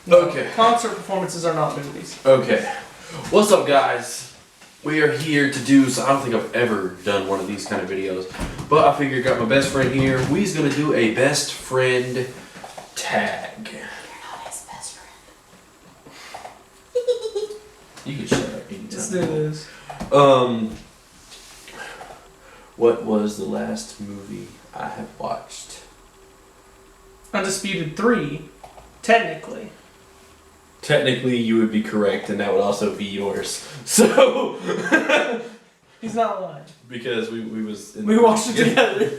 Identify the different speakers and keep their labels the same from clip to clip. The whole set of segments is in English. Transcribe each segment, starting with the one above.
Speaker 1: Okay.
Speaker 2: Concert performances are not movies.
Speaker 1: Okay. What's up, guys? We are here to do, so I don't think I've ever done one of these kind of videos, but I figured got my best friend here. We's gonna do a best friend tag.
Speaker 3: You're not his best friend.
Speaker 1: You can shut up anytime.
Speaker 2: Let's do this.
Speaker 1: What was the last movie I have watched?
Speaker 2: Undisputed 3, technically.
Speaker 1: Technically, you would be correct, and that would also be yours. So,
Speaker 2: He's not lying.
Speaker 1: because we was in
Speaker 2: We watched it together.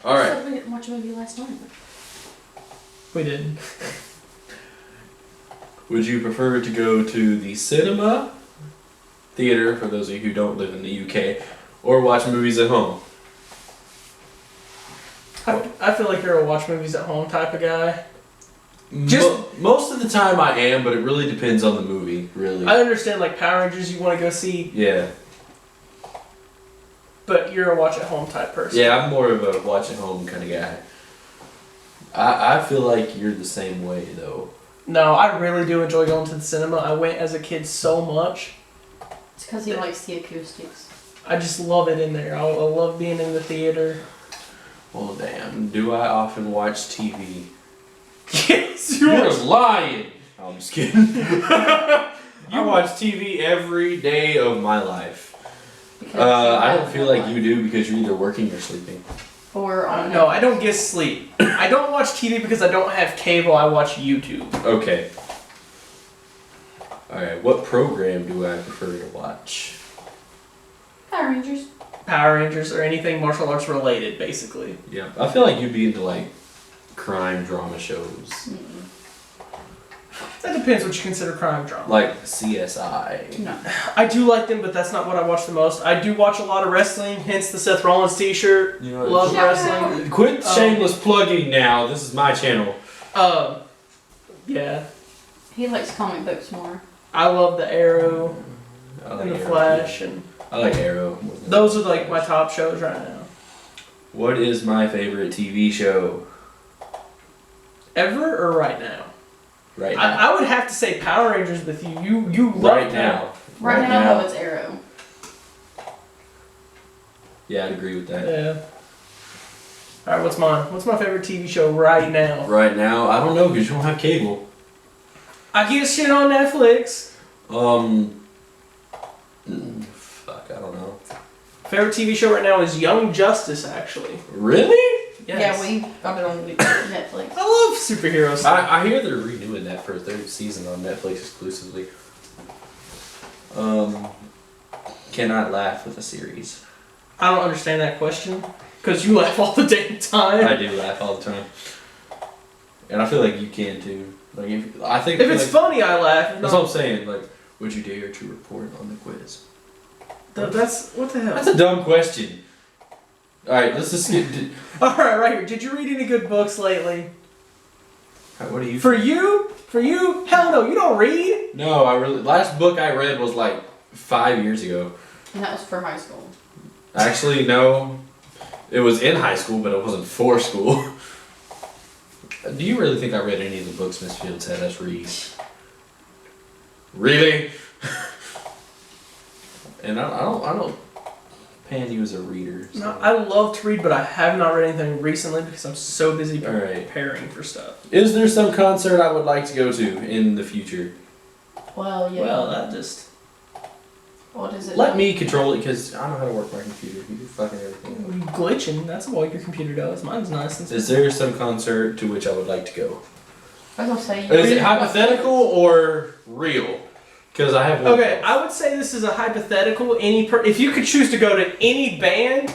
Speaker 1: All right.
Speaker 3: So we didn't watch a movie last night.
Speaker 2: We did.
Speaker 1: Would you prefer to go to the cinema, theater, for those of you who don't live in the UK, or watch movies at home?
Speaker 2: I feel like you're a watch movies at home type of guy.
Speaker 1: Most of the time I am, but it really depends on the movie, really.
Speaker 2: I understand like Power Rangers you want to go see,
Speaker 1: Yeah.
Speaker 2: but you're a watch at home type person.
Speaker 1: Yeah, I'm more of a watch at home kind of guy. I feel like you're the same way, though.
Speaker 2: No, I really do enjoy going to the cinema. I went as a kid so much.
Speaker 3: It's because he likes the acoustics.
Speaker 2: I just love it in there. I love being in the theater.
Speaker 1: Well, damn. Do I often watch TV?
Speaker 2: Yes, you
Speaker 1: You're
Speaker 2: watch.
Speaker 1: lying! No, I'm just kidding. I watch TV every day of my life.
Speaker 3: Because
Speaker 1: I don't feel like you do because you're either working or sleeping.
Speaker 3: Or on
Speaker 2: No, I don't get sleep. I don't watch TV because I don't have cable. I watch YouTube.
Speaker 1: Okay. Alright, what program do I prefer to watch?
Speaker 3: Power Rangers.
Speaker 2: Power Rangers or anything martial arts related, basically.
Speaker 1: Yeah, I feel like you'd be into like crime drama shows.
Speaker 3: Mm-mm.
Speaker 2: That depends what you consider crime drama.
Speaker 1: Like CSI.
Speaker 3: No.
Speaker 2: I do like them, but that's not what I watch the most. I do watch a lot of wrestling, hence the Seth Rollins t-shirt.
Speaker 1: You know,
Speaker 2: Love
Speaker 3: Shout
Speaker 2: wrestling.
Speaker 1: Quit shameless plugging now. This is my channel.
Speaker 2: Yeah.
Speaker 3: He likes comic books more.
Speaker 2: I love the Arrow
Speaker 1: I like
Speaker 2: and the
Speaker 1: Arrow.
Speaker 2: Flash, and
Speaker 1: I like Arrow. more than
Speaker 2: those are like my top shows right now.
Speaker 1: What is my favorite TV show
Speaker 2: Ever or right now?
Speaker 1: right now?
Speaker 2: I would have to say Power Rangers with you. You love
Speaker 1: Right
Speaker 2: them.
Speaker 1: now.
Speaker 3: Right now, though, it's Arrow.
Speaker 1: Yeah, I'd agree with that.
Speaker 2: Yeah. All right, what's mine? What's my favorite TV show right now?
Speaker 1: Right now, I don't know because you don't have cable.
Speaker 2: I get shit on Netflix.
Speaker 1: Fuck, I don't know.
Speaker 2: Favorite TV show right now is Young Justice, actually.
Speaker 1: Really?
Speaker 2: Yes.
Speaker 3: Yeah, I've been on Netflix.
Speaker 2: I love superhero stuff.
Speaker 1: I hear they're renewing that for a third season on Netflix exclusively. Cannot laugh with a series.
Speaker 2: I don't understand that question because you laugh all the damn time.
Speaker 1: I do laugh all the time, and I feel like you can too. Like I think
Speaker 2: If it's
Speaker 1: like,
Speaker 2: funny, I laugh. If
Speaker 1: that's
Speaker 2: not,
Speaker 1: what I'm saying. Like, would you dare to report on the quiz?
Speaker 2: that's what the hell.
Speaker 1: That's a dumb question. All right, let's just get.
Speaker 2: All right here. Did you read any good books lately?
Speaker 1: What do you?
Speaker 2: For you? Hell no, you don't read.
Speaker 1: No, I really. Last book I read was like 5 years ago.
Speaker 3: And that was for high school.
Speaker 1: Actually, no. It was in high school, but it wasn't for school. Do you really think I read any of the books Miss Fields had us read? Really? And I don't pan you as a reader. So.
Speaker 2: No, I love to read, but I have not read anything recently because I'm so busy
Speaker 1: All right.
Speaker 2: preparing for stuff.
Speaker 1: Is there some concert I would like to go to in the future?
Speaker 3: Well, yeah.
Speaker 2: Well, that just
Speaker 3: What is it?
Speaker 1: Let me control it because I know how to work my computer. You do fucking everything.
Speaker 2: glitching. That's what your computer does. Mine's nice and
Speaker 1: Is there some concert to which I would like to go?
Speaker 3: I was gonna say.
Speaker 1: Is it hypothetical or real? Because I have one.
Speaker 2: Okay, I would say this is a hypothetical. If you could choose to go to any band,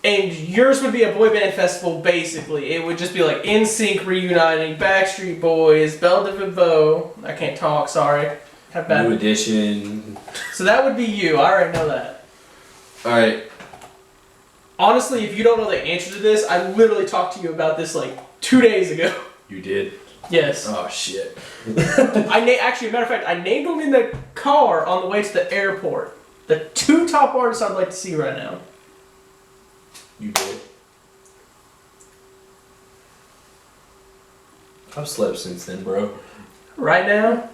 Speaker 2: and yours would be a boy band festival, basically, it would just be like NSYNC reuniting, Backstreet Boys, Belle de Vivo. I can't talk. Sorry, have bad.
Speaker 1: New Edition.
Speaker 2: So that would be you. I already know that.
Speaker 1: All right.
Speaker 2: Honestly, if you don't know the answer to this, I literally talked to you about this like 2 days ago.
Speaker 1: You did.
Speaker 2: Yes.
Speaker 1: Oh shit.
Speaker 2: Actually, a matter of fact, I named them in the car on the way to the airport. The 2 top artists I'd like to see right now.
Speaker 1: You did. I've slept since then, bro.
Speaker 2: Right now,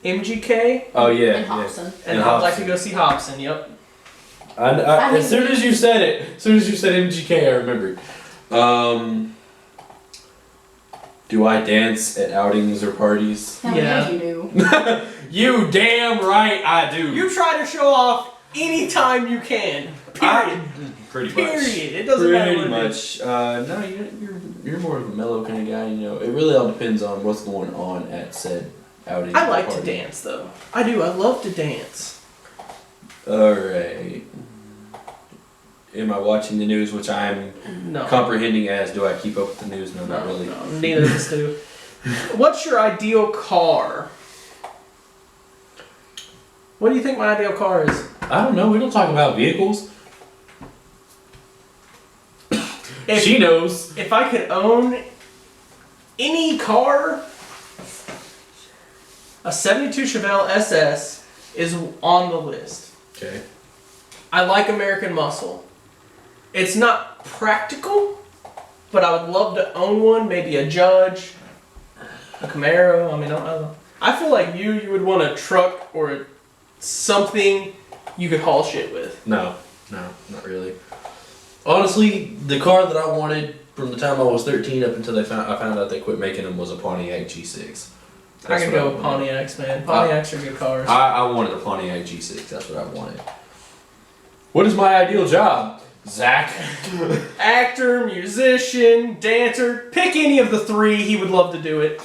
Speaker 2: MGK,
Speaker 1: Oh yeah,
Speaker 3: And
Speaker 1: yeah.
Speaker 3: Hobson.
Speaker 2: and
Speaker 1: And
Speaker 2: I'd like to
Speaker 1: Hobson.
Speaker 2: go see Hobson. Yep.
Speaker 1: As soon as you said it, as soon as you said MGK, I remembered. Do I dance at outings or parties?
Speaker 3: Hell
Speaker 2: Yeah.
Speaker 3: yeah, you do.
Speaker 1: You damn right I do.
Speaker 2: You try to show off anytime you can. Period.
Speaker 1: Pretty much.
Speaker 2: Period. It doesn't matter
Speaker 1: Pretty
Speaker 2: what it is.
Speaker 1: much. No, you're more of a mellow kind of guy. You know, it really all depends on what's going on at said outing.
Speaker 2: I
Speaker 1: or
Speaker 2: like to
Speaker 1: party.
Speaker 2: dance though. I do. I love to dance.
Speaker 1: All right. Am I watching the news, which I'm
Speaker 2: No.
Speaker 1: comprehending as? Do I keep up with the news? No, not really.
Speaker 2: No, neither of us do. What's your ideal car? What do you think my ideal car is?
Speaker 1: I don't know. We don't talk about vehicles.
Speaker 2: If,
Speaker 1: She knows.
Speaker 2: if I could own any car, a 72 Chevelle SS is on the list.
Speaker 1: Okay.
Speaker 2: I like American Muscle. It's not practical, but I would love to own one. Maybe a Judge, a Camaro. I mean, I don't know. I feel like you would want a truck or something you could haul shit with.
Speaker 1: No, not really. Honestly, the car that I wanted from the time I was 13 up until I found out they quit making them was a Pontiac G6.
Speaker 2: I can
Speaker 1: what
Speaker 2: go with
Speaker 1: wanted.
Speaker 2: Pontiacs, man. Pontiacs are good cars.
Speaker 1: I wanted a Pontiac G6. That's what I wanted. What is my ideal job, Zach?
Speaker 2: Actor, musician, dancer. Pick any of the three. He would love to do it.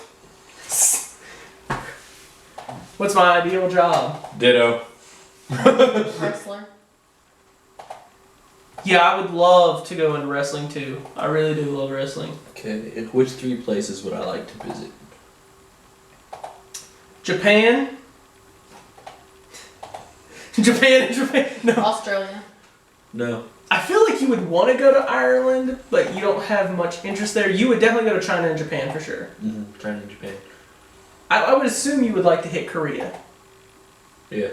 Speaker 2: What's my ideal job?
Speaker 1: Ditto.
Speaker 3: Wrestler.
Speaker 2: Yeah, I would love to go into wrestling too. I really do love wrestling.
Speaker 1: Okay, and which 3 places would I like to visit?
Speaker 2: Japan. Japan. No.
Speaker 3: Australia.
Speaker 1: No.
Speaker 2: I feel like you would want to go to Ireland, but you don't have much interest there. You would definitely go to China and Japan for sure.
Speaker 1: China and Japan.
Speaker 2: I would assume you would like to hit Korea.
Speaker 1: Yeah.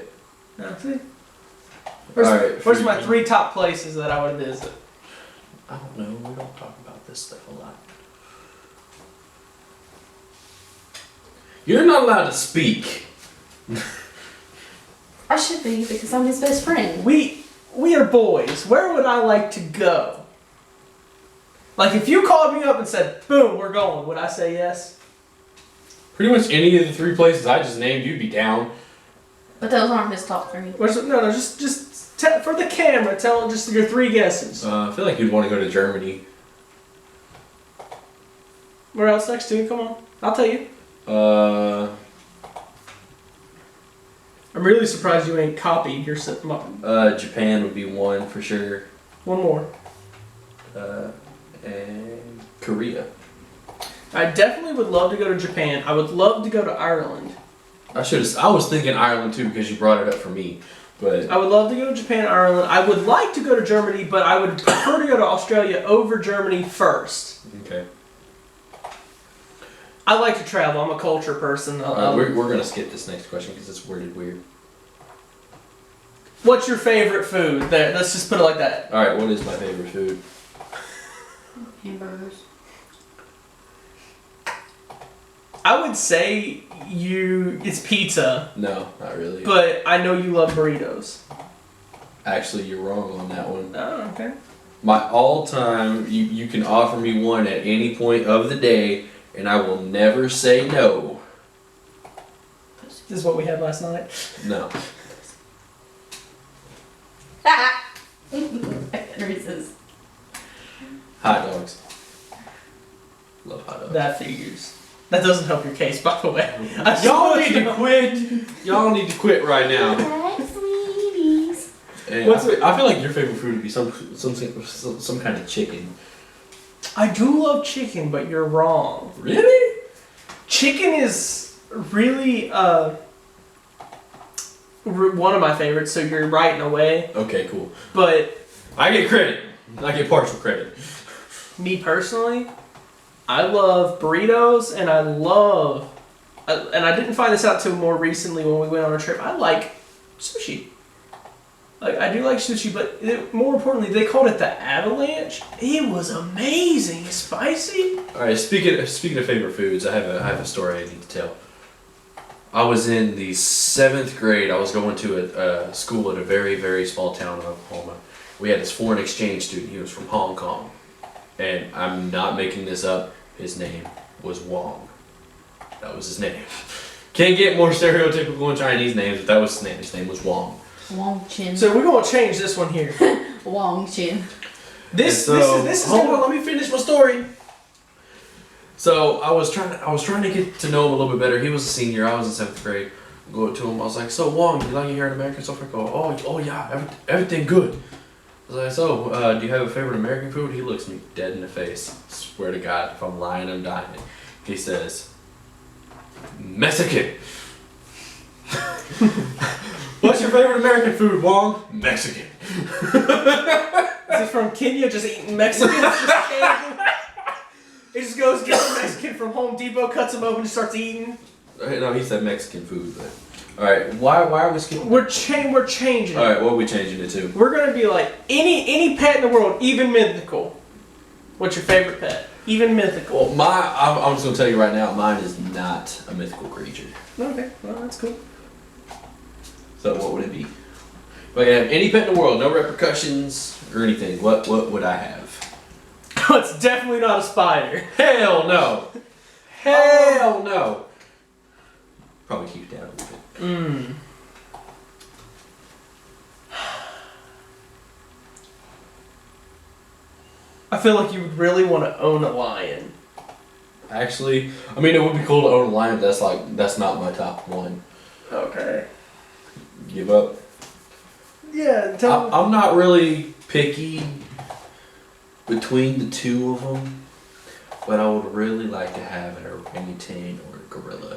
Speaker 2: No, see?
Speaker 1: Alright,
Speaker 2: Where's
Speaker 1: for
Speaker 2: my
Speaker 1: you.
Speaker 2: 3 top places that I would visit?
Speaker 1: I don't know. We don't talk about this stuff a lot. You're not allowed to speak.
Speaker 3: I should be because I'm his best friend.
Speaker 2: We are boys. Where would I like to go? Like if you called me up and said, "Boom, we're going," would I say yes?
Speaker 1: Pretty much any of the 3 places I just named, you'd be down.
Speaker 3: But those aren't his top 3.
Speaker 2: No, just for the camera. Tell just your 3 guesses.
Speaker 1: I feel like you'd want to go to Germany.
Speaker 2: Where else next to you? Come on, I'll tell you. I'm really surprised you ain't copied your
Speaker 1: Japan would be one for sure.
Speaker 2: one more.
Speaker 1: And Korea.
Speaker 2: I definitely would love to go to Japan. I would love to go to Ireland.
Speaker 1: I was thinking Ireland too because you brought it up for me, but
Speaker 2: I would love to go to Japan, Ireland. I would like to go to Germany, but I would prefer to go to Australia over Germany first.
Speaker 1: okay.
Speaker 2: I like to travel. I'm a culture person.
Speaker 1: We're gonna skip this next question because it's worded weird.
Speaker 2: What's your favorite food? There, let's just put it like that.
Speaker 1: All right, what is my favorite food?
Speaker 3: Hamburgers.
Speaker 2: I would say it's pizza,
Speaker 1: No, not really.
Speaker 2: but I know you love burritos.
Speaker 1: Actually, you're wrong on that one.
Speaker 2: Oh, okay.
Speaker 1: My all-time, you can offer me one at any point of the day, and I will never say no.
Speaker 2: This is what we had last night.
Speaker 1: No.
Speaker 3: Reese's.
Speaker 1: Hot dogs. Love hot dogs.
Speaker 2: That figures. That doesn't help your case, by the way.
Speaker 1: Y'all need to quit. Y'all need to quit right now.
Speaker 3: Sweeties.
Speaker 1: And I feel like your favorite food would be some kind of chicken.
Speaker 2: I do love chicken, but you're wrong.
Speaker 1: Really?
Speaker 2: Chicken is really one of my favorites, so you're right in a way.
Speaker 1: Okay, cool.
Speaker 2: But
Speaker 1: I get credit. I get partial credit.
Speaker 2: me personally, I love burritos, and I love, and I didn't find this out till more recently when we went on a trip. I like sushi. Like, I do like sushi, but more importantly, they called it the avalanche. It was amazing. It's spicy.
Speaker 1: All right, speaking of favorite foods, I have a story I need to tell. I was in the 7th grade. I was going to a school at a very, very small town in Oklahoma. We had this foreign exchange student. He was from Hong Kong. And I'm not making this up. His name was Wong. That was his name. Can't get more stereotypical in Chinese names, but that was his name. His name was Wong.
Speaker 3: Wong Chin.
Speaker 2: So we're gonna change this one here.
Speaker 3: Wong Chin.
Speaker 2: This is
Speaker 1: hold
Speaker 2: gonna,
Speaker 1: on, let me finish my story. So I was trying to get to know him a little bit better. He was a senior. I was in 7th grade. I go up to him. I was like, "So Wong, you like it here in America?" So I go, "Oh yeah, everything good." I was like, "So do you have a favorite American food?" He looks me dead in the face. Swear to God, if I'm lying, I'm dying. He says, "Mexican." What's your favorite American food, Wong? Mexican.
Speaker 2: Is he from Kenya just eating Mexican? He just goes, gets a Mexican from Home Depot, cuts him open, and starts eating.
Speaker 1: No, he said Mexican food, but all right. Why are we skipping?
Speaker 2: We're changing.
Speaker 1: All right, what are we changing it to?
Speaker 2: We're gonna be like any pet in the world, even mythical. What's your favorite pet? Even mythical.
Speaker 1: Well, I'm just gonna tell you right now, mine is not a mythical creature.
Speaker 2: Okay, well that's cool.
Speaker 1: So what would it be? If I could have any pet in the world, no repercussions or anything, what would I have?
Speaker 2: It's definitely not a spider.
Speaker 1: Hell no. Hell no. Probably keep it down a little bit.
Speaker 2: Mmm. I feel like you would really want to own a lion.
Speaker 1: Actually, I mean, it would be cool to own a lion, but that's not my top one.
Speaker 2: Okay.
Speaker 1: Give up.
Speaker 2: Yeah,
Speaker 1: I'm not really picky between the two of them, but I would really like to have an orangutan or a gorilla.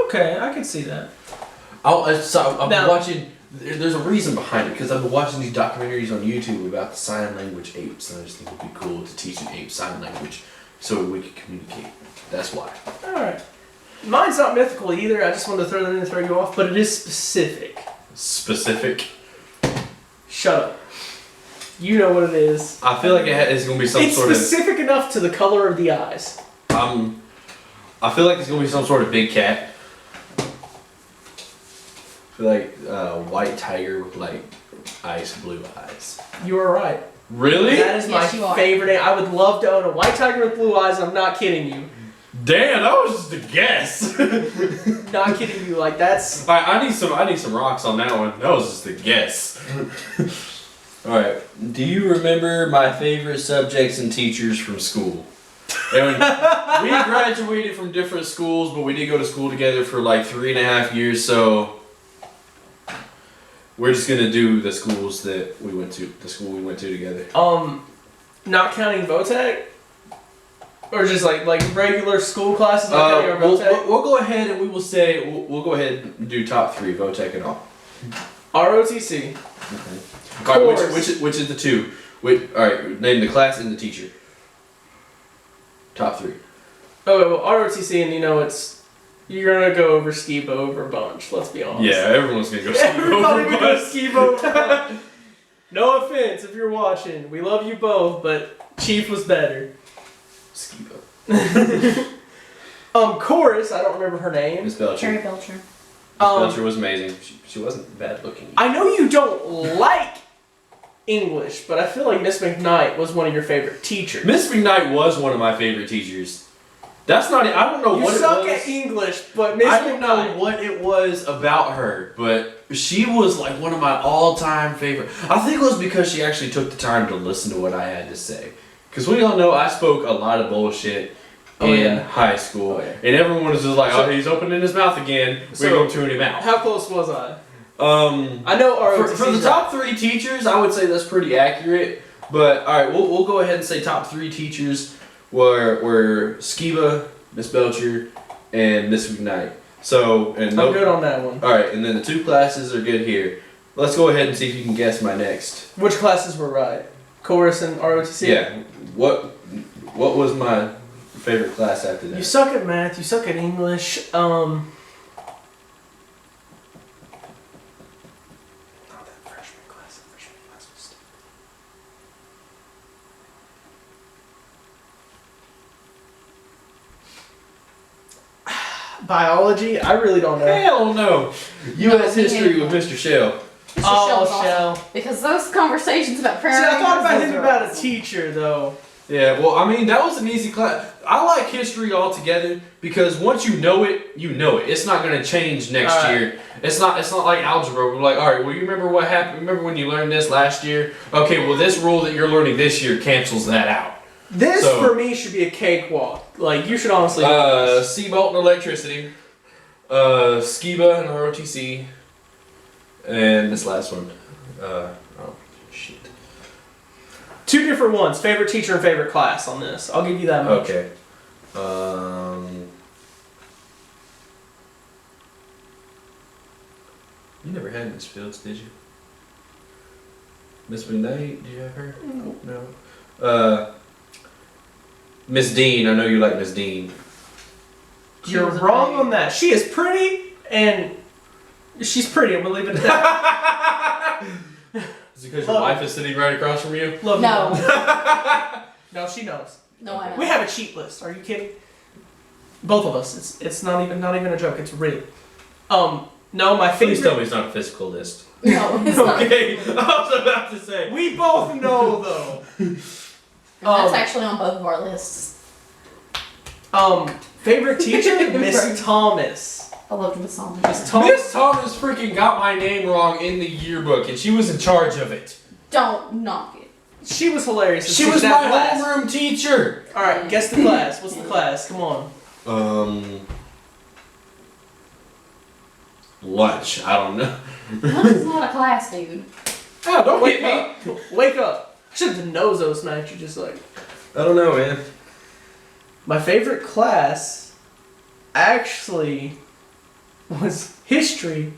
Speaker 2: Okay, I can see that.
Speaker 1: I'm
Speaker 2: Now-
Speaker 1: watching. There's a reason behind it because I've been watching these documentaries on YouTube about the sign language apes, and I just think it'd be cool to teach an ape sign language so we could communicate. That's why.
Speaker 2: Alright. Mine's not mythical either, I just wanted to throw that in and throw you off, but it is specific.
Speaker 1: Specific.
Speaker 2: Shut up. You know what it is.
Speaker 1: I feel like it's gonna be some
Speaker 2: It's
Speaker 1: sort of.
Speaker 2: specific enough to the color of the eyes.
Speaker 1: I feel like it's gonna be some sort of big cat. I feel like white tiger with like ice blue eyes.
Speaker 2: You are right.
Speaker 1: Really?
Speaker 2: That is
Speaker 3: Yes, you
Speaker 2: my
Speaker 3: are.
Speaker 2: favorite. I would love to own a white tiger with blue eyes. I'm not kidding you.
Speaker 1: Damn, that was just a guess.
Speaker 2: Not kidding you. Like that's.
Speaker 1: I need some rocks on that one. That was just a guess. All right. Do you remember my favorite subjects and teachers from school? And we graduated from different schools, but we did go to school together for like 3.5 years. So we're just gonna do the schools that we went to. The school we went to together.
Speaker 2: Not counting VOTEC, or just like regular school classes. Not counting our
Speaker 1: We'll
Speaker 2: VOTEC.
Speaker 1: go ahead and we will say we'll go ahead and do top 3 VOTEC and all.
Speaker 2: ROTC.
Speaker 1: All right,
Speaker 2: Course.
Speaker 1: which is the two? All right, name the class and the teacher. Top 3.
Speaker 2: Oh well, ROTC, and you're gonna go over Skibo over Bunch. Let's be honest.
Speaker 1: Yeah, everyone's gonna go ski
Speaker 2: Everybody
Speaker 1: over
Speaker 2: would go
Speaker 1: bus.
Speaker 2: Skibo over Bunch. No offense if you're watching. We love you both, but Chief was better.
Speaker 1: Skibo.
Speaker 2: Chorus. I don't remember her name.
Speaker 1: Miss Belcher.
Speaker 3: Cherry
Speaker 1: Miss
Speaker 3: Belcher.
Speaker 1: Belcher was amazing. She wasn't bad looking.
Speaker 2: I know you don't like English, but I feel like Miss McKnight was one of your favorite teachers.
Speaker 1: Miss McKnight was one of my favorite teachers. That's not. I don't know
Speaker 2: You
Speaker 1: what
Speaker 2: suck
Speaker 1: it was.
Speaker 2: at English, but Miss
Speaker 1: I don't know
Speaker 2: McKnight.
Speaker 1: what it was about her, but she was like one of my all-time favorite. I think it was because she actually took the time to listen to what I had to say. Because we all know I spoke a lot of bullshit in high school, and everyone was just like, "Oh, he's opening his mouth again. We're going to tune him out."
Speaker 2: How close was I?
Speaker 1: I
Speaker 2: know ROTC.
Speaker 1: for the top 3 teachers, I would say that's pretty accurate. But all right, we'll go ahead and say top 3 teachers were Skiba, Miss Belcher, and Miss McKnight. So
Speaker 2: I'm good on that one.
Speaker 1: All right, and then the 2 classes are good here. Let's go ahead and see if you can guess my next.
Speaker 2: Which classes were right? Chorus and ROTC?
Speaker 1: Yeah. What was my favorite class after that?
Speaker 2: You suck at math, you suck at English, not that freshman Biology? I really don't know.
Speaker 1: Hell no. U.S. history with Mr. Shell.
Speaker 3: Mr.
Speaker 2: Oh,
Speaker 3: Shell's awesome.
Speaker 2: Shell.
Speaker 3: Because those conversations about
Speaker 2: See,
Speaker 3: parents.
Speaker 2: I thought about him about a teacher though.
Speaker 1: Yeah, well, I mean, that was an easy class. I like history altogether because once you know it, you know it. It's not gonna change next
Speaker 2: Alright.
Speaker 1: year. It's not like algebra. We're like, all right, well, you remember what happened? Remember when you learned this last year? Okay, well, this rule that you're learning this year cancels that out.
Speaker 2: This
Speaker 1: So-
Speaker 2: for me should be a cakewalk. Like you should honestly. know this.
Speaker 1: Seabolt and electricity. Skiba and ROTC. And this last one. Oh, shit.
Speaker 2: Two different ones. Favorite teacher and favorite class on this. I'll give you that much.
Speaker 1: Okay. You never had Miss Fields, did you? Miss McKnight, did you have her? No. Miss Dean, I know you like Miss Dean.
Speaker 2: You're
Speaker 3: was a
Speaker 2: wrong
Speaker 3: babe.
Speaker 2: on that. She is pretty, and she's pretty. I'm gonna leave it at that.
Speaker 1: Is it because
Speaker 2: Love
Speaker 1: your wife is sitting right across from you?
Speaker 2: Love
Speaker 3: No.
Speaker 2: you. No, she knows.
Speaker 3: No, I know.
Speaker 2: We have a cheat list. Are you kidding? Both of us. It's not even a joke. It's real. No, my favorite.
Speaker 1: Please tell me it's not a physical list.
Speaker 3: No, it's not.
Speaker 1: Okay, I was about to say.
Speaker 2: We both know though.
Speaker 3: And that's
Speaker 2: Um,
Speaker 3: actually on both of our lists.
Speaker 2: Favorite teacher, Miss Thomas.
Speaker 3: I loved Miss Solomon.
Speaker 2: Miss Thomas.
Speaker 1: Miss Thomas freaking got my name wrong in the yearbook, and she was in charge of it.
Speaker 3: Don't knock it.
Speaker 2: She was hilarious.
Speaker 1: She was
Speaker 2: that
Speaker 1: my
Speaker 2: class.
Speaker 1: homeroom teacher.
Speaker 2: All right, guess the class. What's the class? Come on.
Speaker 1: Lunch. I don't know.
Speaker 3: Lunch is not a class, dude.
Speaker 1: Oh, don't
Speaker 2: Wake
Speaker 1: hit me.
Speaker 2: up. Wake up. I should have knows those nights. You just like.
Speaker 1: I don't know, man.
Speaker 2: My favorite class actually was history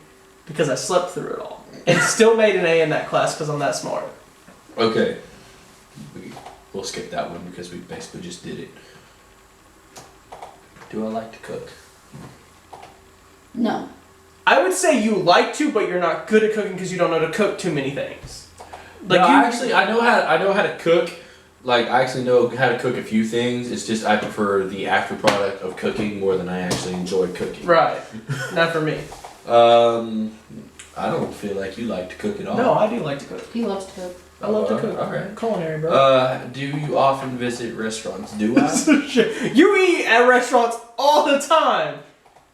Speaker 2: because I slept through it all and still made an A in that class because I'm that smart.
Speaker 1: Okay. We'll skip that one because we basically just did it. Do I like to cook?
Speaker 3: No.
Speaker 2: I would say you like to, but you're not good at cooking because you don't know to cook too many things.
Speaker 1: Like I know how to cook. Like I actually know how to cook a few things. It's just I prefer the after product of cooking more than I actually enjoy cooking.
Speaker 2: Right. Not for me.
Speaker 1: I don't feel like you like to cook at all.
Speaker 2: No, I do like to cook.
Speaker 3: He loves to cook.
Speaker 2: I love to cook.
Speaker 1: Alright.
Speaker 2: Culinary, bro.
Speaker 1: Do you often visit restaurants? Do I?
Speaker 2: You eat at restaurants all the time.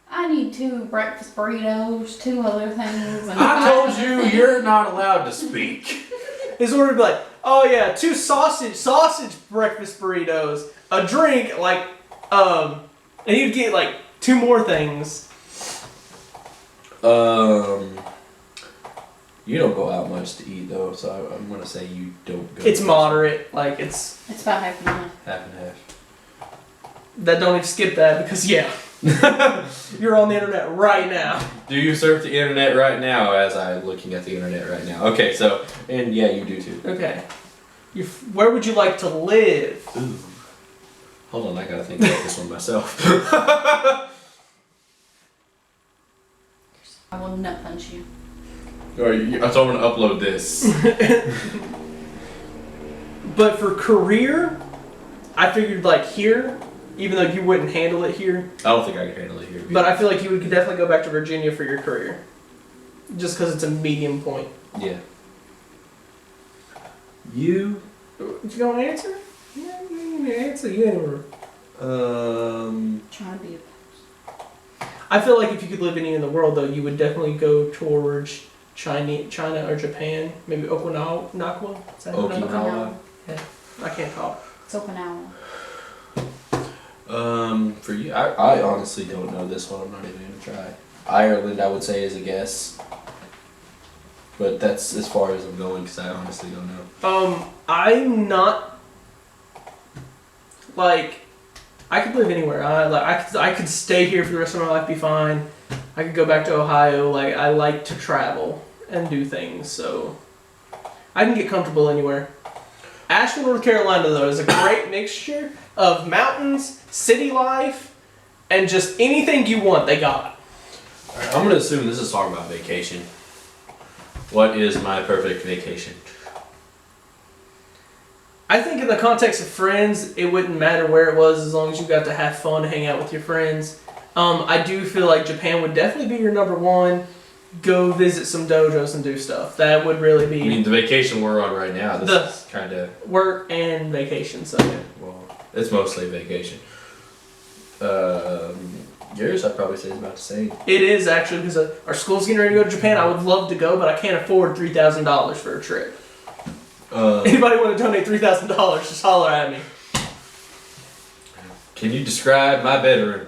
Speaker 3: I need 2 breakfast burritos, 2 other things. And
Speaker 1: I
Speaker 3: 5
Speaker 1: told
Speaker 3: other
Speaker 1: you
Speaker 3: things.
Speaker 1: you're not allowed to speak.
Speaker 2: His order would be like, oh yeah, 2 sausage breakfast burritos, a drink, and you'd get like 2 more things.
Speaker 1: You don't go out much to eat though, so I'm gonna say you don't go.
Speaker 2: It's moderate, like it's
Speaker 3: It's about half and half.
Speaker 1: half and half.
Speaker 2: that. Don't even skip that because yeah, you're on the internet right now.
Speaker 1: Do you surf the internet right now as I'm looking at the internet right now? Okay, so, and yeah, you do too.
Speaker 2: Okay, where would you like to live?
Speaker 1: Ooh. Hold on, I gotta think about this one myself.
Speaker 3: I will nut punch you.
Speaker 1: Alright, so I'm gonna upload this.
Speaker 2: But for career, I figured like here, even though you wouldn't handle it here,
Speaker 1: I don't think I can handle it here.
Speaker 2: but I feel like you would definitely go back to Virginia for your career, just because it's a medium point.
Speaker 1: Yeah. You?
Speaker 2: You don't answer? Yeah, you can answer. You anywhere.
Speaker 3: Trying to be a
Speaker 2: I feel like if you could live anywhere in the world, though, you would definitely go towards China or Japan. Maybe Okinawa. Is that how you know?
Speaker 1: Okinawa.
Speaker 2: Yeah, I can't talk.
Speaker 3: It's Okinawa.
Speaker 1: For you, I honestly don't know this one. I'm not even gonna try. Ireland, I would say, is a guess. But that's as far as I'm going because I honestly don't know.
Speaker 2: I'm not like I could live anywhere. I could stay here for the rest of my life, be fine. I could go back to Ohio. Like I like to travel and do things, so I can get comfortable anywhere. Asheville, North Carolina, though, is a great mixture of mountains, city life, and just anything you want. They got.
Speaker 1: Alright, I'm gonna assume this is talking about vacation. What is my perfect vacation?
Speaker 2: I think in the context of friends, it wouldn't matter where it was as long as you got to have fun, hang out with your friends. I do feel like Japan would definitely be your number one. Go visit some dojos and do stuff. That would really
Speaker 1: I
Speaker 2: be
Speaker 1: mean, the vacation we're on right now, this is kind of...
Speaker 2: work and vacation. So
Speaker 1: Well, it's mostly vacation. Yours, I'd probably say is about the same.
Speaker 2: it is actually because our school's getting ready to go to Japan. I would love to go, but I can't afford $3,000 for a trip. Anybody want to donate $3,000? Just holler at me.
Speaker 1: Can you describe my bedroom?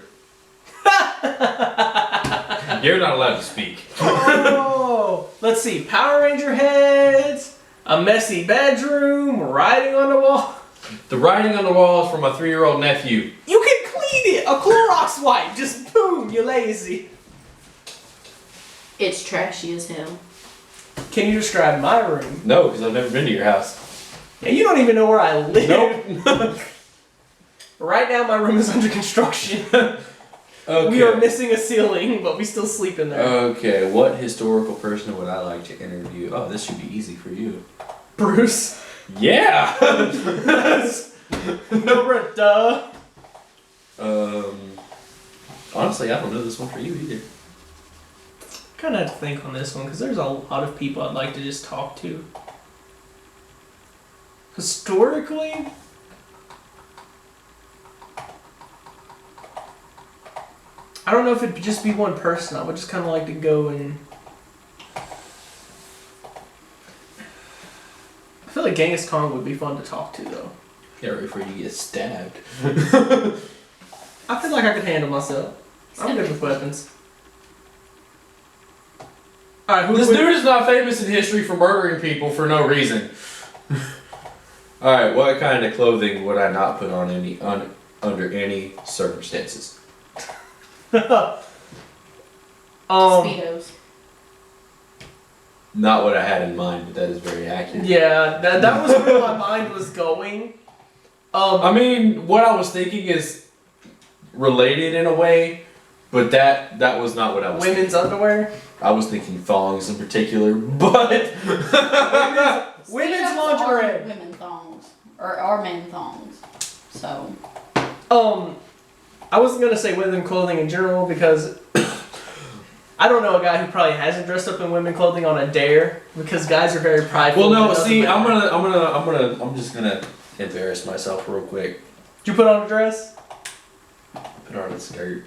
Speaker 1: You're not allowed to speak.
Speaker 2: Oh, let's see. Power Ranger heads, a messy bedroom, writing on the wall.
Speaker 1: The writing on the wall is from my 3-year-old nephew.
Speaker 2: You can clean it. A Clorox wipe. Just boom. You lazy.
Speaker 3: It's trashy as hell.
Speaker 2: Can you describe my room?
Speaker 1: No, because I've never been to your house.
Speaker 2: Yeah, you don't even know where I live.
Speaker 1: Nope.
Speaker 2: Right now, my room is under construction.
Speaker 1: Okay.
Speaker 2: We are missing a ceiling, but we still sleep in there.
Speaker 1: Okay, what historical person would I like to interview? Oh, this should be easy for you.
Speaker 2: Bruce.
Speaker 1: Yeah!
Speaker 2: No, bro, duh.
Speaker 1: Honestly, I don't know this one for you either.
Speaker 2: Kind of have to think on this one because there's a lot of people I'd like to just talk to. Historically, I don't know if it'd just be one person. I would just kind of like to go and. I feel like Genghis Khan would be fun to talk to though.
Speaker 1: Get ready for you to get stabbed.
Speaker 2: I feel like I could handle myself. I'm good with weapons. Alright, who
Speaker 1: This
Speaker 2: would-
Speaker 1: dude is not famous in history for murdering people for no reason. Alright, what kind of clothing would I not put on under any circumstances?
Speaker 3: Speedos.
Speaker 1: Not what I had in mind, but that is very accurate.
Speaker 2: Yeah, that was where my mind was going.
Speaker 1: I mean, what I was thinking is related in a way, but that was not what I was
Speaker 2: Women's
Speaker 1: thinking.
Speaker 2: underwear.
Speaker 1: I was thinking thongs in particular, but
Speaker 2: Women's
Speaker 3: Speedos
Speaker 2: lingerie.
Speaker 3: Are women thongs. Or are men thongs. So.
Speaker 2: I wasn't gonna say women clothing in general because I don't know a guy who probably hasn't dressed up in women clothing on a dare because guys are very prideful.
Speaker 1: well, no.
Speaker 2: It doesn't
Speaker 1: See,
Speaker 2: matter.
Speaker 1: I'm just gonna embarrass myself real quick.
Speaker 2: Did you put on a dress?
Speaker 1: Put on a skirt.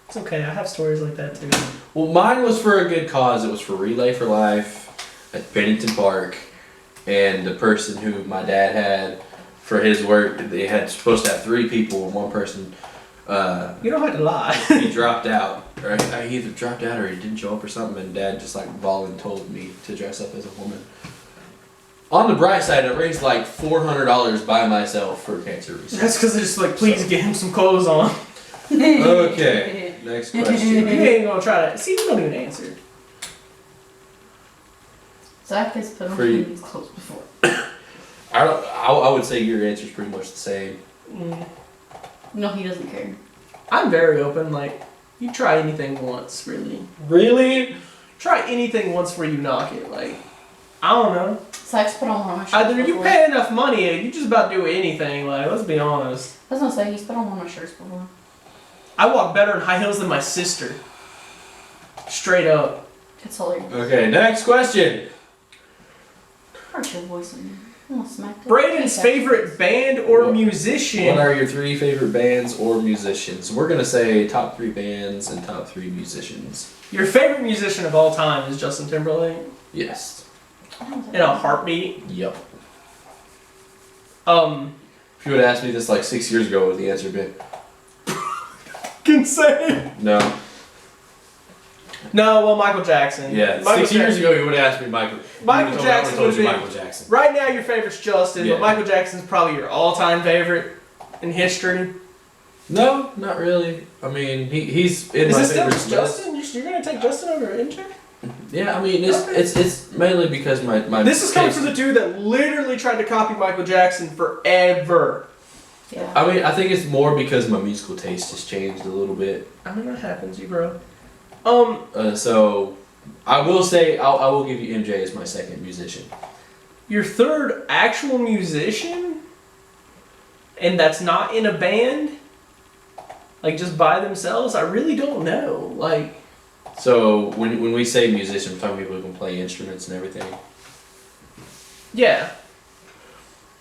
Speaker 2: It's okay. I have stories like that too.
Speaker 1: Well, mine was for a good cause. It was for Relay for Life at Bennington Park, and the person who my dad had for his work, they had supposed to have 3 people, and one person.
Speaker 2: You don't have to lie.
Speaker 1: He dropped out, or he either dropped out or he didn't show up or something, and Dad just like voluntold me to dress up as a woman. On the bright side, I raised like $400 by myself for cancer research.
Speaker 2: That's because they're just like, please get him some clothes on.
Speaker 1: Okay, next
Speaker 2: You
Speaker 1: question.
Speaker 2: ain't gonna try that. See, you don't even answer.
Speaker 3: Zach has put on
Speaker 1: For you.
Speaker 3: women's clothes before.
Speaker 1: I would say your answer's pretty much the same.
Speaker 3: No, he doesn't care.
Speaker 2: I'm very open. Like, you try anything once, really.
Speaker 1: Really?
Speaker 2: Try anything once where you knock it. Like, I don't know.
Speaker 3: Zach's put on one of my shirts
Speaker 2: Either you
Speaker 3: before.
Speaker 2: pay enough money, you just about do anything. Like, let's be honest.
Speaker 3: I was gonna say, he's put on one of my shirts before.
Speaker 2: I walk better in high heels than my sister. Straight up.
Speaker 3: It's hilarious.
Speaker 1: Okay, next question.
Speaker 3: Hurt your voice in there. I'm gonna smack that.
Speaker 2: Braden's favorite band or musician.
Speaker 1: What are your 3 favorite bands or musicians? We're gonna say top 3 bands and top 3 musicians.
Speaker 2: Your favorite musician of all time is Justin Timberlake.
Speaker 1: Yes.
Speaker 2: In a heartbeat.
Speaker 1: Yep.
Speaker 2: If
Speaker 1: If you would have asked me this like 6 years ago, what would the answer been?
Speaker 2: can say.
Speaker 1: No.
Speaker 2: No, well, Michael Jackson.
Speaker 1: Yeah,
Speaker 2: Michael
Speaker 1: 6 years
Speaker 2: Jackson.
Speaker 1: ago, you would have asked me Michael.
Speaker 2: Michael
Speaker 1: you would've
Speaker 2: Jackson
Speaker 1: told
Speaker 2: would
Speaker 1: you
Speaker 2: be-
Speaker 1: Michael Jackson.
Speaker 2: Right now, your favorite's Justin,
Speaker 1: Yeah.
Speaker 2: but Michael Jackson's probably your all-time favorite in history.
Speaker 1: No, not really. I mean, he's in
Speaker 2: Is
Speaker 1: my
Speaker 2: it still
Speaker 1: favorite
Speaker 2: just
Speaker 1: list.
Speaker 2: Justin? You're gonna take Justin over MJ?
Speaker 1: Yeah, I mean, it's mainly because my
Speaker 2: This is coming
Speaker 1: taste-
Speaker 2: from the dude that literally tried to copy Michael Jackson forever.
Speaker 3: Yeah.
Speaker 1: I mean, I think it's more because my musical taste has changed a little bit.
Speaker 2: I mean, that happens, you bro.
Speaker 1: So I will say I will give you MJ as my second musician.
Speaker 2: Your third actual musician, and that's not in a band. like just by themselves, I really don't know. Like,
Speaker 1: So when we say musician, we're talking people who can play instruments and everything.
Speaker 2: yeah.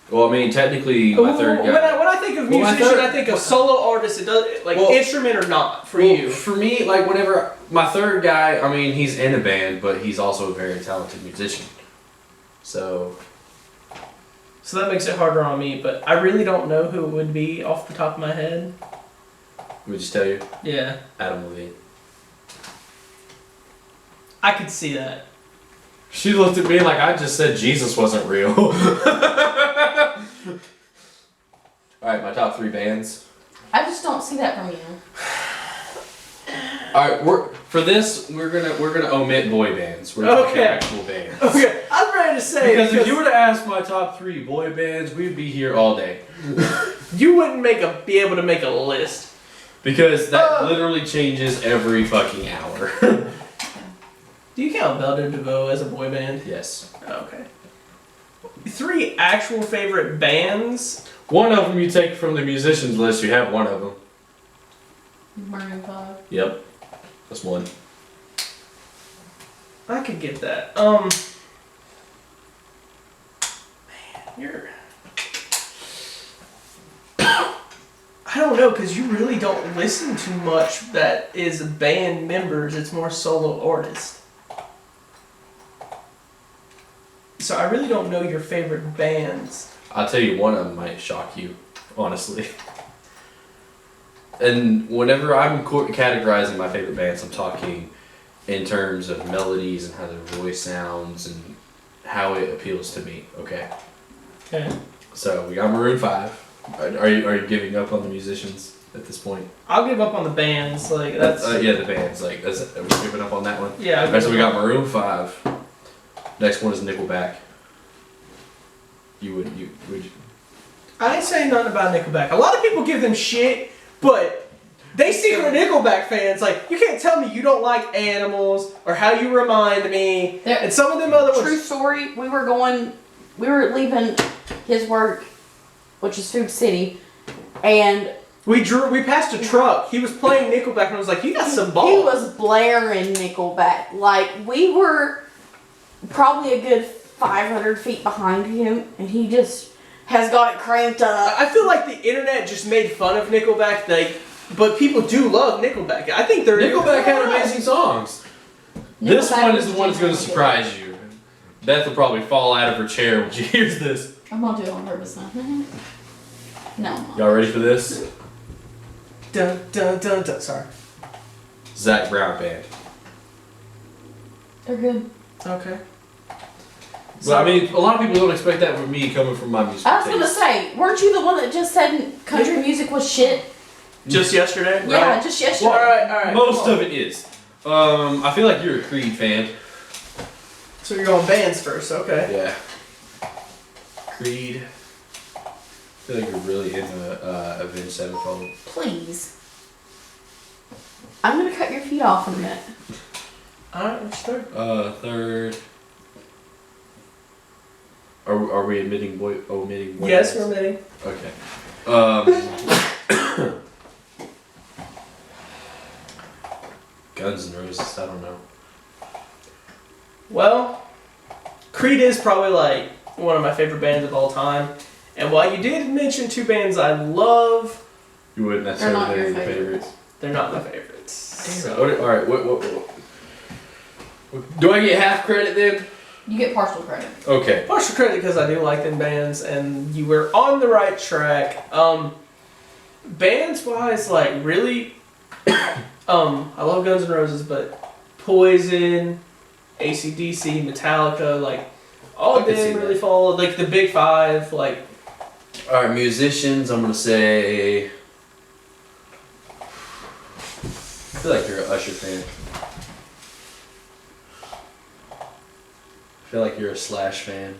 Speaker 1: Well, I mean, technically, my third
Speaker 2: when
Speaker 1: guy.
Speaker 2: I think of
Speaker 1: Well, my
Speaker 2: musician,
Speaker 1: third-
Speaker 2: I think of solo artist. It does like
Speaker 1: Well-
Speaker 2: instrument or not for
Speaker 1: Well,
Speaker 2: you.
Speaker 1: for me, like whenever my third guy, I mean, he's in a band, but he's also a very talented musician. So
Speaker 2: So that makes it harder on me. But I really don't know who it would be off the top of my head.
Speaker 1: let me just tell you,
Speaker 2: Yeah,
Speaker 1: Adam Levine.
Speaker 2: I could see that.
Speaker 1: She looked at me like I just said Jesus wasn't real. All right, my top 3 bands.
Speaker 3: I just don't see that from you.
Speaker 1: All right, we're gonna omit boy bands. We're gonna pick
Speaker 2: Okay.
Speaker 1: actual bands.
Speaker 2: Okay, I'm ready to say
Speaker 1: Because if you were to ask my top 3 boy bands, we'd be here all day.
Speaker 2: you wouldn't be able to make a list.
Speaker 1: Because that literally changes every fucking hour.
Speaker 2: Do you count Belle DeVoe as a boy band?
Speaker 1: Yes.
Speaker 2: Okay. 3 actual favorite bands.
Speaker 1: One of them you take from the musicians list. You have one of them.
Speaker 3: Maroon 5.
Speaker 1: Yep. That's one.
Speaker 2: I could get that. Man, you're. I don't know, because you really don't listen to much that is band members. It's more solo artists. So I really don't know your favorite bands.
Speaker 1: I'll tell you, one of them might shock you, honestly. And whenever I'm categorizing my favorite bands, I'm talking in terms of melodies and how their voice sounds and how it appeals to me. Okay.
Speaker 2: Okay.
Speaker 1: So we got Maroon 5. Are you giving up on the musicians at this point?
Speaker 2: I'll give up on the bands. Like that's.
Speaker 1: Yeah, the bands. Like, are we giving up on that one?
Speaker 2: Yeah. I'll
Speaker 1: Alright, so
Speaker 2: give
Speaker 1: we
Speaker 2: up.
Speaker 1: got Maroon 5. Next one is Nickelback. Would you?
Speaker 2: I ain't saying nothing about Nickelback. A lot of people give them shit, but they secret Nickelback fans. Like, you can't tell me you don't like Animals or How You Remind Me. And some of them other
Speaker 3: True
Speaker 2: ones.
Speaker 3: story, we were leaving his work, which is Food City, and
Speaker 2: We passed a truck. He was playing Nickelback, and I was like, "You got some balls."
Speaker 3: he was blaring Nickelback. Like, we were probably a good 500 feet behind him, and he just has got it cranked up.
Speaker 2: I feel like the internet just made fun of Nickelback. But people do love Nickelback. I think they're
Speaker 1: Nickelback had amazing songs. This
Speaker 3: Nickelback
Speaker 1: one
Speaker 3: was
Speaker 1: is the one that's going to
Speaker 3: genuinely
Speaker 1: surprise you. Beth will probably fall out of her chair when she hears this.
Speaker 3: good. I'm gonna do it on purpose now. No. I'm not.
Speaker 1: Y'all ready for this?
Speaker 2: Dun dun dun dun. Sorry.
Speaker 1: Zach Brown Band.
Speaker 3: They're good.
Speaker 2: Okay.
Speaker 1: But I mean, a lot of people don't expect that from me coming from my music
Speaker 3: I was gonna
Speaker 1: taste.
Speaker 3: say, weren't you the one that just said country music was shit?
Speaker 2: Just yesterday. Right?
Speaker 3: Yeah, just yesterday.
Speaker 2: Well, all right.
Speaker 1: Most of it is. I feel like you're a Creed fan.
Speaker 2: So you're going bands first, okay?
Speaker 1: Yeah. Creed. I feel like you're really into Avenged Sevenfold.
Speaker 3: Please. I'm gonna cut your feet off in a minute.
Speaker 2: All right, let's start.
Speaker 1: Third. Are we omitting boy
Speaker 2: Yes,
Speaker 1: bands?
Speaker 2: we're ready.
Speaker 1: Okay. Guns N' Roses. I don't know.
Speaker 2: Well, Creed is probably like one of my favorite bands of all time. And while you did mention 2 bands I love,
Speaker 1: You wouldn't
Speaker 3: They're not
Speaker 1: necessarily
Speaker 3: your
Speaker 1: be your
Speaker 3: favorites.
Speaker 1: favorites.
Speaker 2: they're not my favorites.
Speaker 1: Damn it. All right. What? Do I get half credit then?
Speaker 3: You get partial credit.
Speaker 1: Okay.
Speaker 2: Partial credit because I do like them bands, and you were on the right track. Bands wise, like really, I love Guns N' Roses, but Poison, AC/DC, Metallica, like all
Speaker 1: I
Speaker 2: of
Speaker 1: can see
Speaker 2: them really
Speaker 1: that.
Speaker 2: follow. Like the big 5, like
Speaker 1: All right. Musicians. I'm gonna say. I feel like you're an Usher fan. I feel like you're a Slash fan.